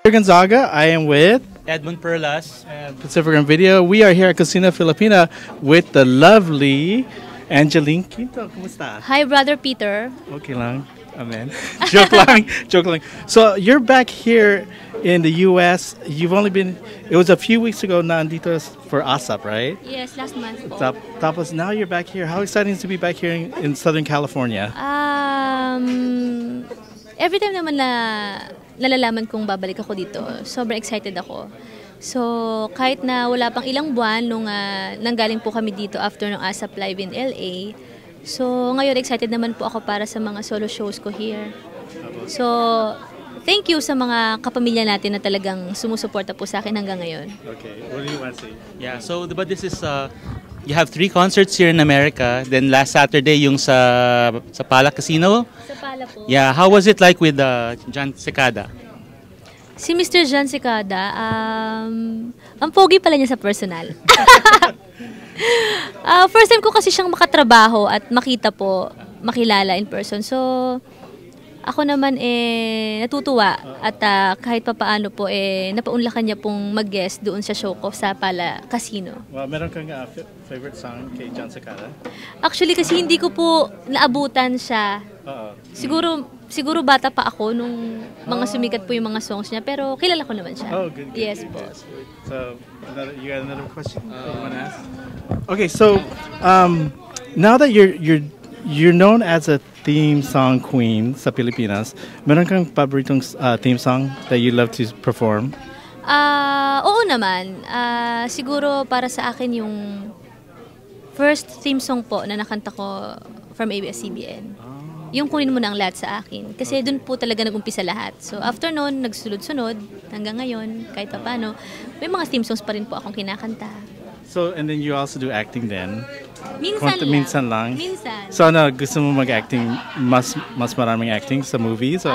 Gonzaga. I am with Edmund Perlas. Pacific Rim Video. We are here at Casino Filipina with the lovely Angeline Quinto. Kumusta? Hi, Brother Peter. Okay lang. Amen. Joke lang. Joke lang. So you're back here in the U.S. You've only been, it was a few weeks ago na andito for ASAP, right? Yes, last month po. Tapos now you're back here. How exciting to be back here in Southern California? Every time naman na nalalaman kong babalik ako dito, sobrang excited ako. So, kahit na wala pang ilang buwan nung nanggaling po kami dito after ng ASAP Live in LA, so ngayon excited naman po ako para sa mga solo shows ko here. So, thank you sa mga kapamilya natin na talagang sumusuporta po sa akin hanggang ngayon. Okay, what do you want to say? Yeah, so diba this is, you have 3 concerts here in America. Then last Saturday yung sa Pala Casino. Sa Pala po. Yeah, how was it like with John Cicada? Si Mr. John Cicada, ang pogi pala niya sa personal. First time ko kasi siyang makatrabaho at makita po, makilala in person. So, ako naman natutuwa at kahit papaano po napaunlakan niya pong mag-guest doon sa show ko sa Pala Casino. Well, meron kang favorite song kay John Cicada? Actually kasi hindi ko po naabutan siya. Siguro bata pa ako nung mga sumikat po yung mga songs niya, pero kilala ko naman siya. Oh, good. Yes po. So, you got another question you want to ask? Okay, so now that you're known as a theme song queen sa Pilipinas, meron kang paboritong theme song that you love to perform? Oo naman. Siguro para sa akin yung first theme song po na nakanta ko from ABS-CBN. Yung kunin mo na ang lahat sa akin. Kasi doon po talaga nag-umpisa lahat. So after noon, nagsunod-sunod hanggang ngayon, kahit pa paano, may mga theme songs pa rin po akong kinakanta. So, and then you also do acting then? Minsan lang. Minsan. So gusto mo mag-acting, mas maraming acting sa movies? O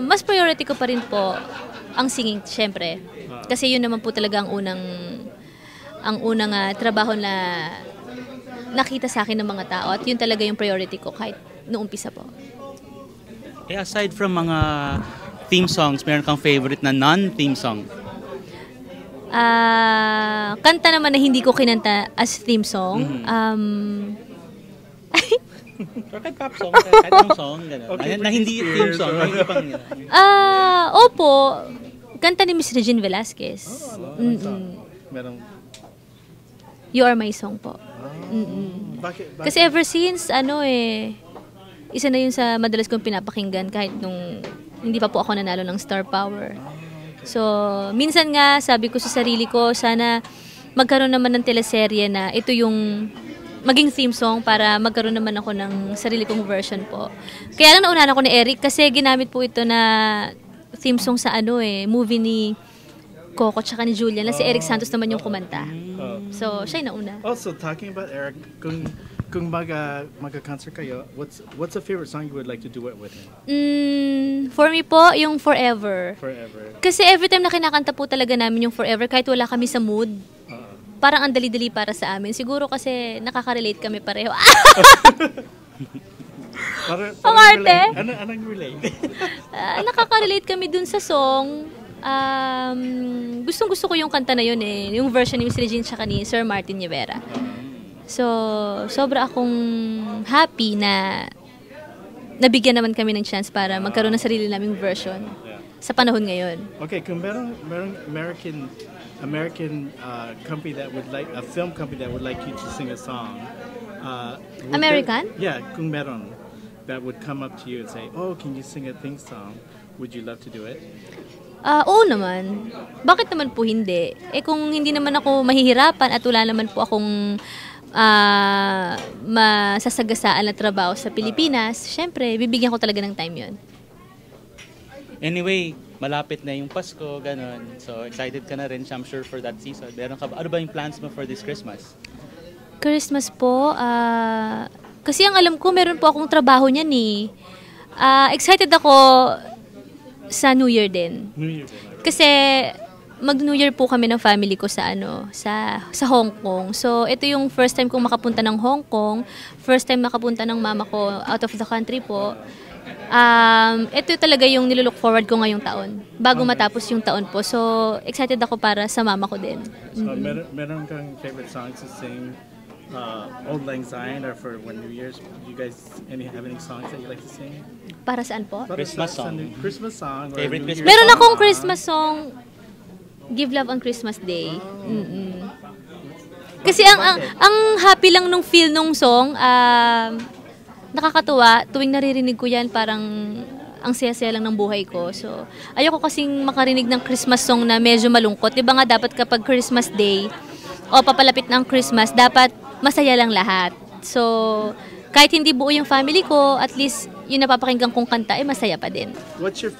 Mas priority ko pa rin po ang singing, syempre. Kasi yun naman po talaga ang unang trabaho na nakita sa akin ng mga tao. At yun talaga yung priority ko kahit noong umpisa po. Aside from mga theme songs, meron kang favorite na non-theme song? Kanta naman na hindi ko kinanta as theme song. Kahit pop song, kahit anong song, gano'n. Okay, na hindi theme song, hindi pang opo, kanta ni Miss Regine Velasquez. Merong You Are My Song po. Bakit? Kasi ever since, isa na yun sa madalas kong pinapakinggan kahit nung hindi pa po ako nanalo ng Star Power. So, minsan nga, sabi ko sa sarili ko, sana magkaroon naman ng teleserye na ito yung maging theme song para magkaroon naman ako ng sarili kong version po. Kaya lang naunahan ako ni Eric kasi ginamit po ito na theme song sa movie ni Coco tsaka ni Julian na si Eric Santos naman yung kumanta. So, siya yung nauna. Also, talking about Eric, kung magka-concert kayo, what's a favorite song you would like to do it with him? For me po, yung Forever. Forever. Kasi every time na kinakanta po talaga namin yung Forever, kahit wala kami sa mood, parang ang dali-dali para sa amin. Siguro kasi nakaka-relate kami pareho. Ang arte? Anong relate? Nakaka-relate kami dun sa song. Gustong-gusto ko yung kanta na yun yung version ni Miss Regine tsaka ni Sir Martin Rivera. So, sobra akong happy na nabigyan naman kami ng chance para magkaroon ng sarili naming version sa panahon ngayon. Okay, kung merong American company that would like, a film company that would like you to sing a song. American? Kung meron that would come up to you and say, oh, can you sing a theme song? Would you love to do it? Oo naman. Bakit naman po hindi? Kung hindi naman ako mahihirapan at wala naman po akong masasagasaan na trabaho sa Pilipinas, syempre, bibigyan ko talaga ng time yun. Anyway, malapit na yung Pasko, gano'n. So, excited ka na rin, I'm sure, for that season. Ano ba yung plans mo for this Christmas? Christmas po, kasi ang alam ko, meron po akong trabaho niyan excited ako sa New Year din. Kasi mag-New Year po kami ng family ko sa Hong Kong. So, ito yung first time kong makapunta ng Hong Kong. First time makapunta ng mama ko out of the country po. ito talaga yung nilook forward ko ngayong taon. Bago matapos yung taon po. So, excited ako para sa mama ko din. So, meron kang favorite songs to sing Old Lang Syne or for when New Year's? You guys have any songs that you like to sing? Para saan po? Christmas song. Christmas song. Or Favorite New Year's Meron song? akong Christmas song, Give Love on Christmas Day. Kasi ang happy lang nung feel nung song, nakakatuwa. Tuwing naririnig ko yan, parang ang saya-saya lang ng buhay ko. So, ayoko kasing makarinig ng Christmas song na medyo malungkot. Diba nga dapat kapag Christmas Day o papalapit ng Christmas, dapat masaya lang lahat. So, kahit hindi buo yung family ko, at least yung napapakinggan kong kanta, masaya pa din. What's your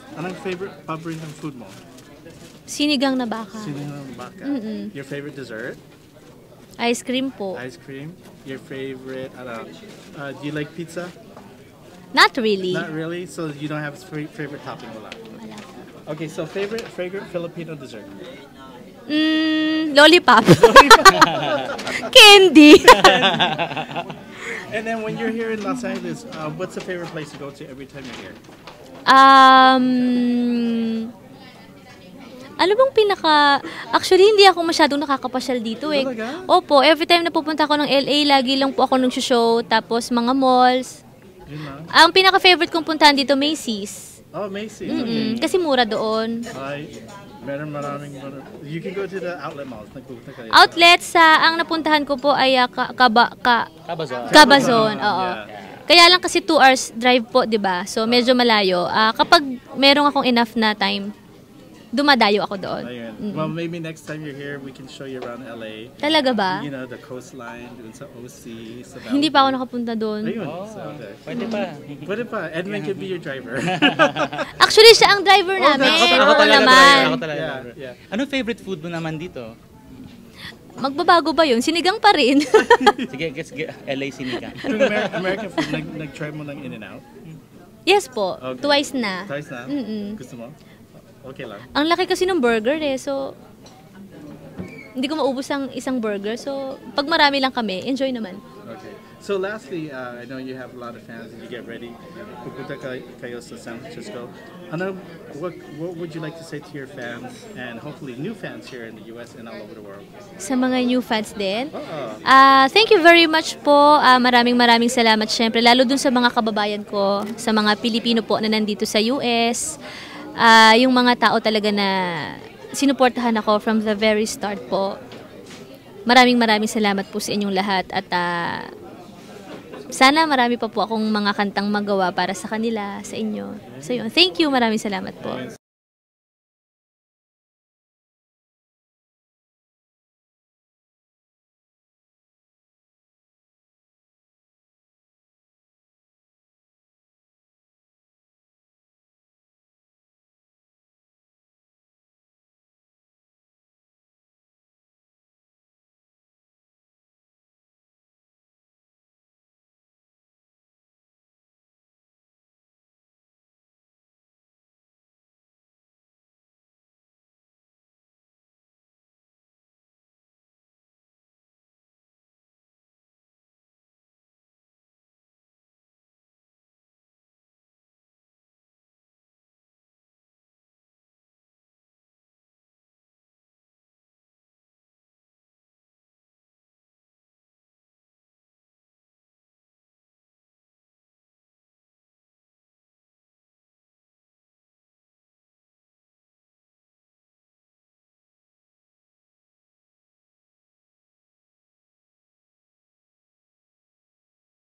favorite paboritong food mo? Sinigang na baka. Sinigang baka. Your favorite dessert? Ice cream po. Ice cream. Your favorite, do you like pizza? Not really. Not really? So you don't have a favorite topping? Wala. Okay, so favorite Filipino dessert? Lollipop. Candy. And then when you're here in Los Angeles, what's the favorite place to go to every time you're here? Ano bang actually hindi ako masyadong nakakapasyal dito eh. Talaga? Opo, every time na pupunta ako ng LA, lagi lang po ako nag-show, tapos mga malls. Yun lang. Ang pinaka-favorite kong puntahan dito, Macy's. Oh, Macy's. Okay. Kasi mura doon. Maraming. You can go to the outlet malls. Nagpupunta kayo. Outlets, ang napuntahan ko po ay Cabazon. Cabazon. Oo. Yeah. Kaya lang kasi 2 hours drive po, 'di ba? So medyo malayo. Kapag merong akong enough na time, dumadayo ako doon. Ayun. Well, maybe next time you're here, we can show you around LA. Talaga ba? You know, the coastline, dun sa OC, sa Valley. Hindi pa ako nakapunta doon. Ayun. Oh, So, okay. pwede pa. Edwin can be your driver. Actually, siya ang driver namin. Ako Oo talaga naman. Ako talaga. Yeah. Anong favorite food mo naman dito? Magbabago ba yun? Sinigang pa rin. Sige, LA Sinigang. Yung American food, nag-try mo ng In-N-Out? Yes po. Okay. Twice na. Twice na? Mm-mm. Gusto mo? Okay lang. Ang laki kasi ng burger eh. So, hindi ko maubos ang isang burger. So, pag marami lang kami, enjoy naman. Okay. So lastly, I know you have a lot of fans and you get ready. Pupunta kayo sa San Francisco. What would you like to say to your fans and hopefully new fans here in the US and all over the world? Sa mga new fans din. Oo. Thank you very much po. Maraming salamat syempre. Lalo dun sa mga kababayan ko, sa mga Pilipino po na nandito sa US. Yung mga tao talaga na sinuportahan ako from the very start po. Maraming salamat po sa inyong lahat at sana marami pa po akong mga kantang magawa para sa kanila, sa inyo. So yun, thank you, maraming salamat po.